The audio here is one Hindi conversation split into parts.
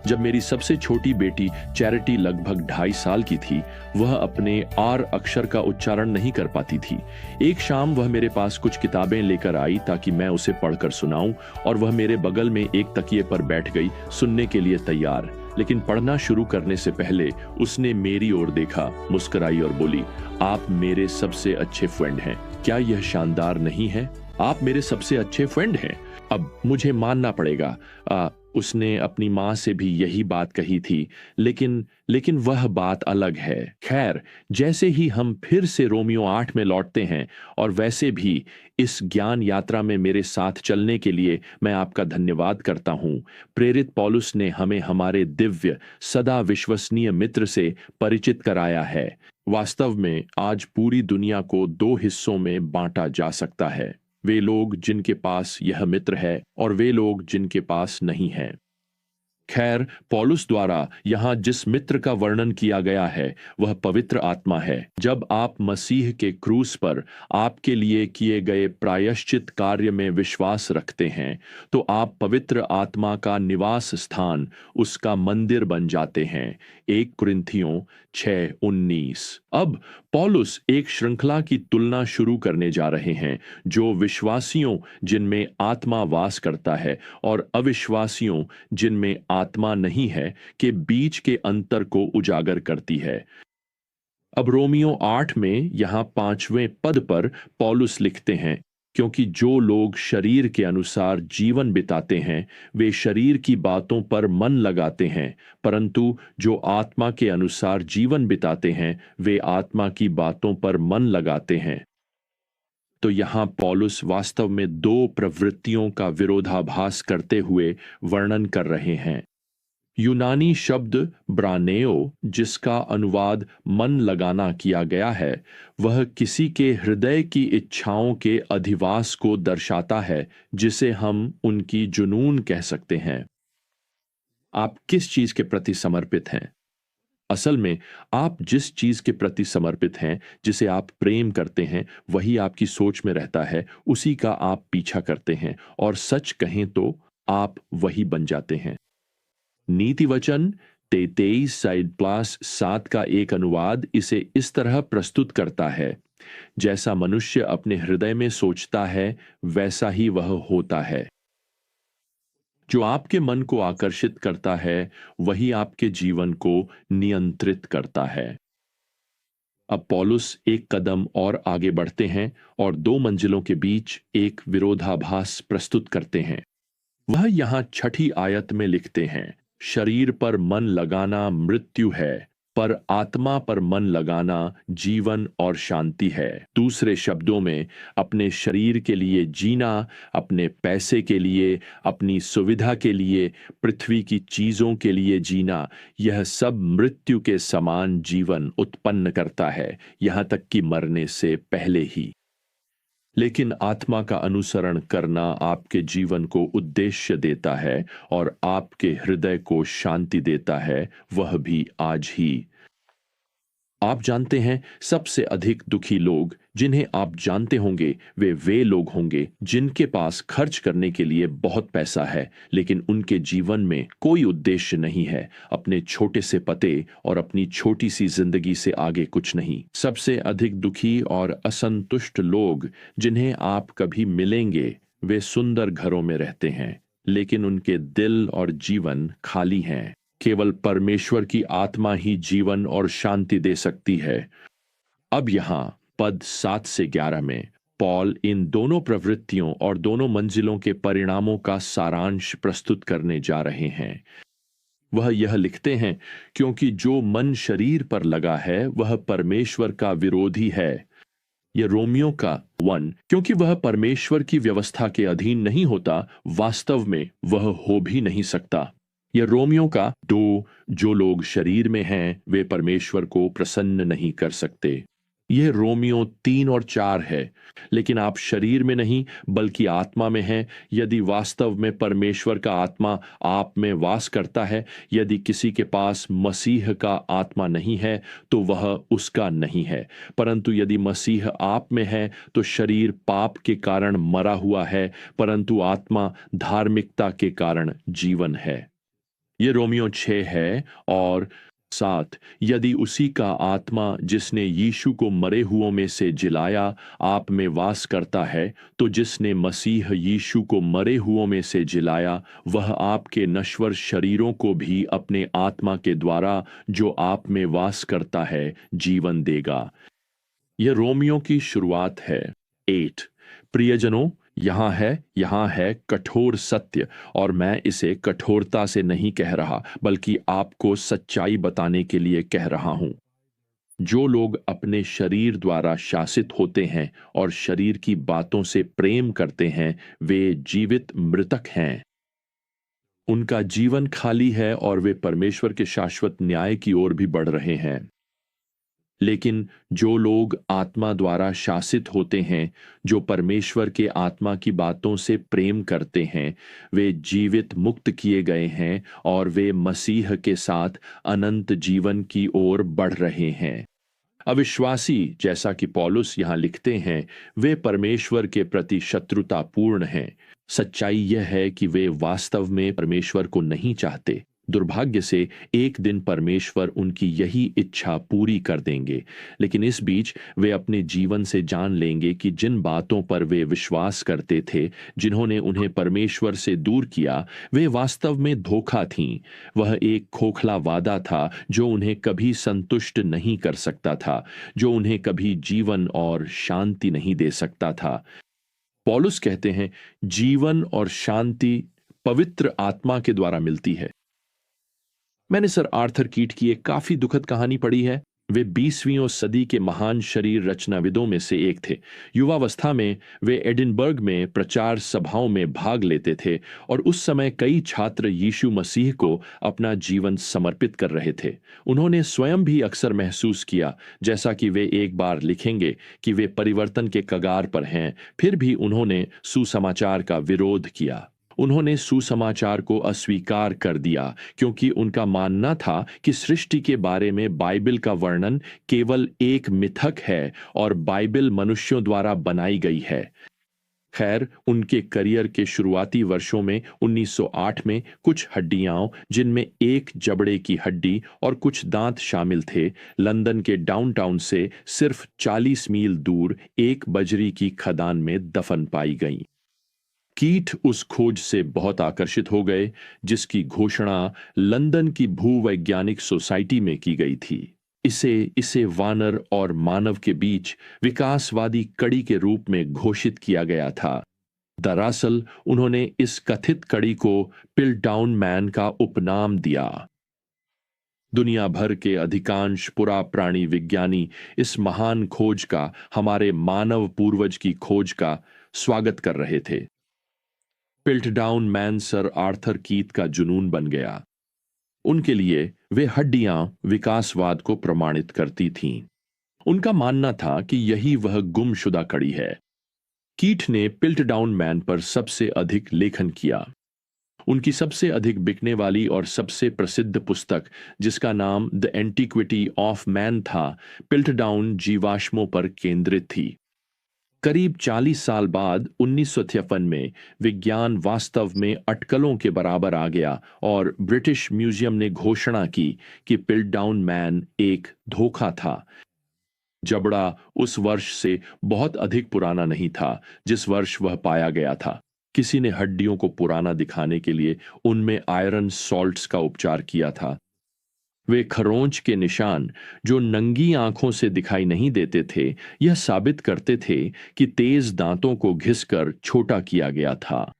जब मेरी सबसे छोटी बेटी चैरिटी लगभग 2.5 साल की थी, वह अपने आर अक्षर का उच्चारण नहीं कर पाती थी। एक शाम वह मेरे पास कुछ किताबें लेकर आई ताकि मैं उसे पढ़कर सुनाऊं, और वह मेरे बगल में एक तकिए पर बैठ गई, सुनने के लिए तैयार। लेकिन पढ़ना शुरू करने से पहले उसने मेरी ओर देखा, मुस्कुराई और बोली, आप मेरे सबसे अच्छे फ्रेंड हैं। क्या यह शानदार नहीं है? आप मेरे सबसे अच्छे फ्रेंड हैं। अब मुझे मानना पड़ेगा, उसने अपनी माँ से भी यही बात कही थी, लेकिन वह बात अलग है। खैर, जैसे ही हम फिर से रोमियो 8 में लौटते हैं, और वैसे भी इस ज्ञान यात्रा में मेरे साथ चलने के लिए मैं आपका धन्यवाद करता हूँ। प्रेरित पौलुस ने हमें हमारे दिव्य, सदा विश्वसनीय मित्र से परिचित कराया है। वास्तव में आज पूरी दुनिया को 2 हिस्सों में बांटा जा सकता है, वे लोग जिनके पास यह मित्र है और वे लोग जिनके पास नहीं है। खैर, पौलुस द्वारा यहाँ जिस मित्र का वर्णन किया गया है वह पवित्र आत्मा है। जब आप मसीह के क्रूस पर आपके लिए किए गए प्रायश्चित कार्य में विश्वास रखते हैं, तो आप पवित्र आत्मा का निवास स्थान, उसका मंदिर बन जाते हैं। 1 कुरिन्थियों 6:19। अब पौलुस एक श्रृंखला की तुलना शुरू करने जा रहे हैं जो विश्वासियों जिनमें आत्मा वास करता है और अविश्वासियों जिनमें आत्मा नहीं है के बीच के अंतर को उजागर करती है। अब रोमियो 8 में यहां 5वें पद पर पौलुस लिखते हैं, क्योंकि जो लोग शरीर के अनुसार जीवन बिताते हैं वे शरीर की बातों पर मन लगाते हैं, परंतु जो आत्मा के अनुसार जीवन बिताते हैं वे आत्मा की बातों पर मन लगाते हैं। तो यहां पौलुस वास्तव में 2 प्रवृत्तियों का विरोधाभास करते हुए वर्णन कर रहे हैं। यूनानी शब्द ब्रानेओ, जिसका अनुवाद मन लगाना किया गया है, वह किसी के हृदय की इच्छाओं के अधिवास को दर्शाता है, जिसे हम उनकी जुनून कह सकते हैं। आप किस चीज के प्रति समर्पित हैं? असल में आप जिस चीज के प्रति समर्पित हैं, जिसे आप प्रेम करते हैं, वही आपकी सोच में रहता है, उसी का आप पीछा करते हैं, और सच कहें तो आप वही बन जाते हैं। नीति वचन 33:7 का एक अनुवाद इसे इस तरह प्रस्तुत करता है, जैसा मनुष्य अपने हृदय में सोचता है वैसा ही वह होता है। जो आपके मन को आकर्षित करता है वही आपके जीवन को नियंत्रित करता है। अब पौलुस एक कदम और आगे बढ़ते हैं और 2 मंजिलों के बीच एक विरोधाभास प्रस्तुत करते हैं। वह यहां 6ठी आयत में लिखते हैं, शरीर पर मन लगाना मृत्यु है, पर आत्मा पर मन लगाना जीवन और शांति है। दूसरे शब्दों में, अपने शरीर के लिए जीना, अपने पैसे के लिए, अपनी सुविधा के लिए, पृथ्वी की चीजों के लिए जीना, यह सब मृत्यु के समान जीवन उत्पन्न करता है, यहां तक कि मरने से पहले ही। लेकिन आत्मा का अनुसरण करना आपके जीवन को उद्देश्य देता है और आपके हृदय को शांति देता है, वह भी आज ही। आप जानते हैं, सबसे अधिक दुखी लोग जिन्हें आप जानते होंगे वे लोग होंगे जिनके पास खर्च करने के लिए बहुत पैसा है, लेकिन उनके जीवन में कोई उद्देश्य नहीं है, अपने छोटे से पते और अपनी छोटी सी जिंदगी से आगे कुछ नहीं। सबसे अधिक दुखी और असंतुष्ट लोग जिन्हें आप कभी मिलेंगे वे सुंदर घरों में रहते हैं, लेकिन उनके दिल और जीवन खाली हैं। केवल परमेश्वर की आत्मा ही जीवन और शांति दे सकती है। अब यहां पद 7 से 11 में पॉल इन दोनों प्रवृत्तियों और दोनों मंजिलों के परिणामों का सारांश प्रस्तुत करने जा रहे हैं। वह यह लिखते हैं, क्योंकि जो मन शरीर पर लगा है वह परमेश्वर का विरोधी है। यह रोमियो का 1, क्योंकि वह परमेश्वर की व्यवस्था के अधीन नहीं होता, वास्तव में वह हो भी नहीं सकता। यह रोमियो का 2, जो लोग शरीर में हैं वे परमेश्वर को प्रसन्न नहीं कर सकते। यह रोमियो 3 और 4 है, लेकिन आप शरीर में नहीं बल्कि आत्मा में हैं। यदि वास्तव में परमेश्वर का आत्मा आप में वास करता है, यदि किसी के पास मसीह का आत्मा नहीं है तो वह उसका नहीं है, परंतु यदि मसीह आप में है तो शरीर पाप के कारण मरा हुआ है, परंतु आत्मा धार्मिकता के कारण जीवन है। ये रोमियो 6 है और 7। यदि उसी का आत्मा जिसने यीशु को मरे हुओं में से जिलाया आप में वास करता है, तो जिसने मसीह यीशु को मरे हुओं में से जिलाया वह आपके नश्वर शरीरों को भी अपने आत्मा के द्वारा जो आप में वास करता है जीवन देगा। यह रोमियो की शुरुआत है। 8। प्रियजनों, यहाँ है कठोर सत्य, और मैं इसे कठोरता से नहीं कह रहा बल्कि आपको सच्चाई बताने के लिए कह रहा हूं। जो लोग अपने शरीर द्वारा शासित होते हैं और शरीर की बातों से प्रेम करते हैं वे जीवित मृतक हैं। उनका जीवन खाली है और वे परमेश्वर के शाश्वत न्याय की ओर भी बढ़ रहे हैं। लेकिन जो लोग आत्मा द्वारा शासित होते हैं, जो परमेश्वर के आत्मा की बातों से प्रेम करते हैं, वे जीवित मुक्त किए गए हैं और वे मसीह के साथ अनंत जीवन की ओर बढ़ रहे हैं। अविश्वासी, जैसा कि पौलुस यहां लिखते हैं, वे परमेश्वर के प्रति शत्रुतापूर्ण हैं। सच्चाई यह है कि वे वास्तव में परमेश्वर को नहीं चाहते। दुर्भाग्य से एक दिन परमेश्वर उनकी यही इच्छा पूरी कर देंगे, लेकिन इस बीच वे अपने जीवन से जान लेंगे कि जिन बातों पर वे विश्वास करते थे, जिन्होंने उन्हें परमेश्वर से दूर किया, वे वास्तव में धोखा थीं। वह एक खोखला वादा था जो उन्हें कभी संतुष्ट नहीं कर सकता था, जो उन्हें कभी जीवन और शांति नहीं दे सकता था। पौलुस कहते हैं, जीवन और शांति पवित्र आत्मा के द्वारा मिलती है। मैंने सर आर्थर कीट की एक काफी दुखद कहानी पढ़ी है। वे 20वीं सदी के महान शरीर रचनाविदों में से एक थे। युवावस्था में वे एडिनबर्ग में प्रचार सभाओं में भाग लेते थे और उस समय कई छात्र यीशु मसीह को अपना जीवन समर्पित कर रहे थे। उन्होंने स्वयं भी अक्सर महसूस किया, जैसा कि वे एक बार लिखेंगे, कि वे परिवर्तन के कगार पर हैं। फिर भी उन्होंने सुसमाचार का विरोध किया। उन्होंने सुसमाचार को अस्वीकार कर दिया क्योंकि उनका मानना था कि सृष्टि के बारे में बाइबल का वर्णन केवल एक मिथक है और बाइबल मनुष्यों द्वारा बनाई गई है। खैर, उनके करियर के शुरुआती वर्षों में 1908 में कुछ हड्डियां, जिनमें एक जबड़े की हड्डी और कुछ दांत शामिल थे, लंदन के डाउनटाउन से सिर्फ 40 मील दूर एक बजरी की खदान में दफन पाई गईं। कीट उस खोज से बहुत आकर्षित हो गए जिसकी घोषणा लंदन की भूवैज्ञानिक सोसाइटी में की गई थी। इसे वानर और मानव के बीच विकासवादी कड़ी के रूप में घोषित किया गया था। दरअसल उन्होंने इस कथित कड़ी को पिल्टडाउन मैन का उपनाम दिया। दुनिया भर के अधिकांश पुरा प्राणी विज्ञानी इस महान खोज का, हमारे मानव पूर्वज की खोज का स्वागत कर रहे थे। पिल्टडाउन मैन सर आर्थर कीथ का जुनून बन गया। उनके लिए वे हड्डियां विकासवाद को प्रमाणित करती थीं। उनका मानना था कि यही वह गुमशुदा कड़ी है। कीथ ने पिल्टडाउन मैन पर सबसे अधिक लेखन किया। उनकी सबसे अधिक बिकने वाली और सबसे प्रसिद्ध पुस्तक, जिसका नाम द एंटीक्विटी ऑफ मैन था, पिल्टडाउन जीवाश्मों पर केंद्रित थी। करीब 40 साल बाद 1953 में विज्ञान वास्तव में अटकलों के बराबर आ गया और ब्रिटिश म्यूजियम ने घोषणा की कि पिल्टडाउन मैन एक धोखा था। जबड़ा उस वर्ष से बहुत अधिक पुराना नहीं था जिस वर्ष वह पाया गया था। किसी ने हड्डियों को पुराना दिखाने के लिए उनमें आयरन सॉल्ट्स का उपचार किया था। वे खरोंच के निशान, जो नंगी आंखों से दिखाई नहीं देते थे, यह साबित करते थे कि तेज दांतों को घिसकर छोटा किया गया था।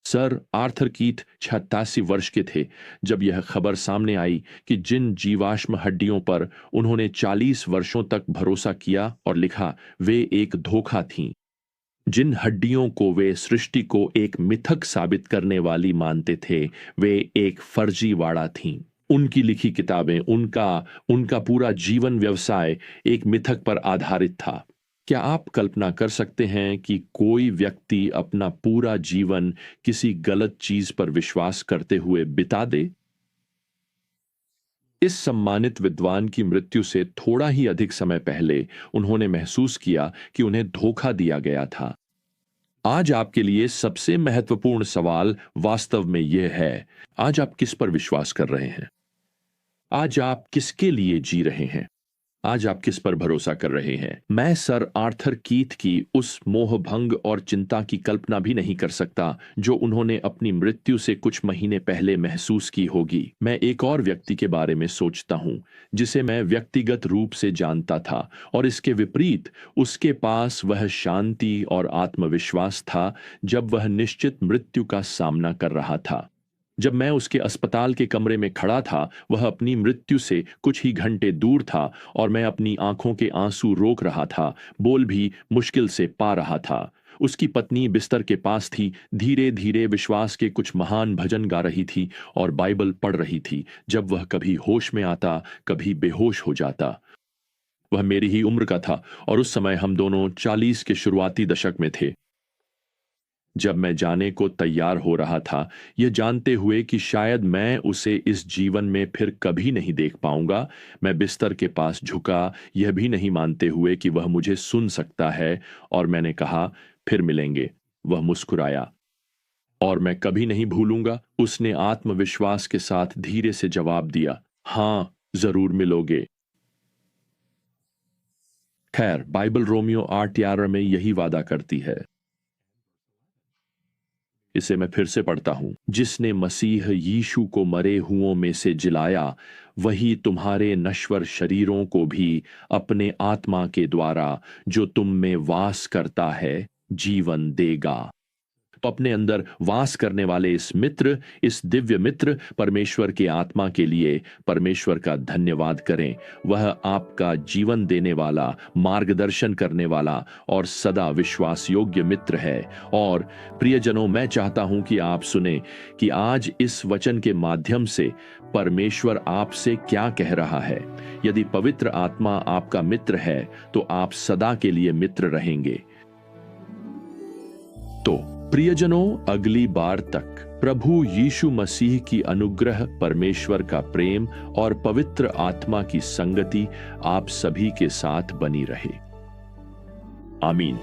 सर आर्थर कीथ 86 वर्ष के थे जब यह खबर सामने आई कि जिन जीवाश्म हड्डियों पर उन्होंने 40 वर्षों तक भरोसा किया और लिखा, वे एक धोखा थीं। जिन हड्डियों को वे सृष्टि को एक मिथक साबित करने वाली मानते थे, वे एक फर्जीवाड़ा थीं। उनकी लिखी किताबें, उनका पूरा जीवन व्यवसाय एक मिथक पर आधारित था। क्या आप कल्पना कर सकते हैं कि कोई व्यक्ति अपना पूरा जीवन किसी गलत चीज पर विश्वास करते हुए बिता दे? इस सम्मानित विद्वान की मृत्यु से थोड़ा ही अधिक समय पहले उन्होंने महसूस किया कि उन्हें धोखा दिया गया था। आज आपके लिए सबसे महत्वपूर्ण सवाल वास्तव में यह है, आज आप किस पर विश्वास कर रहे हैं? आज आप किसके लिए जी रहे हैं? आज आप किस पर भरोसा कर रहे हैं? मैं सर आर्थर कीथ की उस मोहभंग और चिंता की कल्पना भी नहीं कर सकता जो उन्होंने अपनी मृत्यु से कुछ महीने पहले महसूस की होगी। मैं एक और व्यक्ति के बारे में सोचता हूं जिसे मैं व्यक्तिगत रूप से जानता था, और इसके विपरीत उसके पास वह शांति और आत्मविश्वास था जब वह निश्चित मृत्यु का सामना कर रहा था। जब मैं उसके अस्पताल के कमरे में खड़ा था, वह अपनी मृत्यु से कुछ ही घंटे दूर था और मैं अपनी आंखों के आंसू रोक रहा था, बोल भी मुश्किल से पा रहा था। उसकी पत्नी बिस्तर के पास थी, धीरे धीरे विश्वास के कुछ महान भजन गा रही थी और बाइबल पढ़ रही थी। जब वह कभी होश में आता, कभी बेहोश हो जाता। वह मेरी ही उम्र का था और उस समय हम दोनों 40 के शुरुआती दशक में थे। जब मैं जाने को तैयार हो रहा था, यह जानते हुए कि शायद मैं उसे इस जीवन में फिर कभी नहीं देख पाऊंगा, मैं बिस्तर के पास झुका, यह भी नहीं मानते हुए कि वह मुझे सुन सकता है, और मैंने कहा, फिर मिलेंगे। वह मुस्कुराया और मैं कभी नहीं भूलूंगा, उसने आत्मविश्वास के साथ धीरे से जवाब दिया, हां, जरूर मिलोगे। खैर, बाइबल रोमियो 8:11 में यही वादा करती है। इसे मैं फिर से पढ़ता हूं। जिसने मसीह यीशु को मरे हुओं में से जिलाया, वही तुम्हारे नश्वर शरीरों को भी अपने आत्मा के द्वारा जो तुम में वास करता है जीवन देगा। तो अपने अंदर वास करने वाले इस मित्र, इस दिव्य मित्र परमेश्वर के आत्मा के लिए परमेश्वर का धन्यवाद करें। वह आपका जीवन देने वाला, मार्गदर्शन करने वाला और सदा विश्वास योग्य मित्र है। और प्रियजनों, मैं चाहता हूं कि आप सुने कि आज इस वचन के माध्यम से परमेश्वर आपसे क्या कह रहा है। यदि पवित्र आत्मा आपका मित्र है तो आप सदा के लिए मित्र रहेंगे। तो प्रियजनों, अगली बार तक प्रभु यीशु मसीह की अनुग्रह, परमेश्वर का प्रेम और पवित्र आत्मा की संगति आप सभी के साथ बनी रहे। आमीन।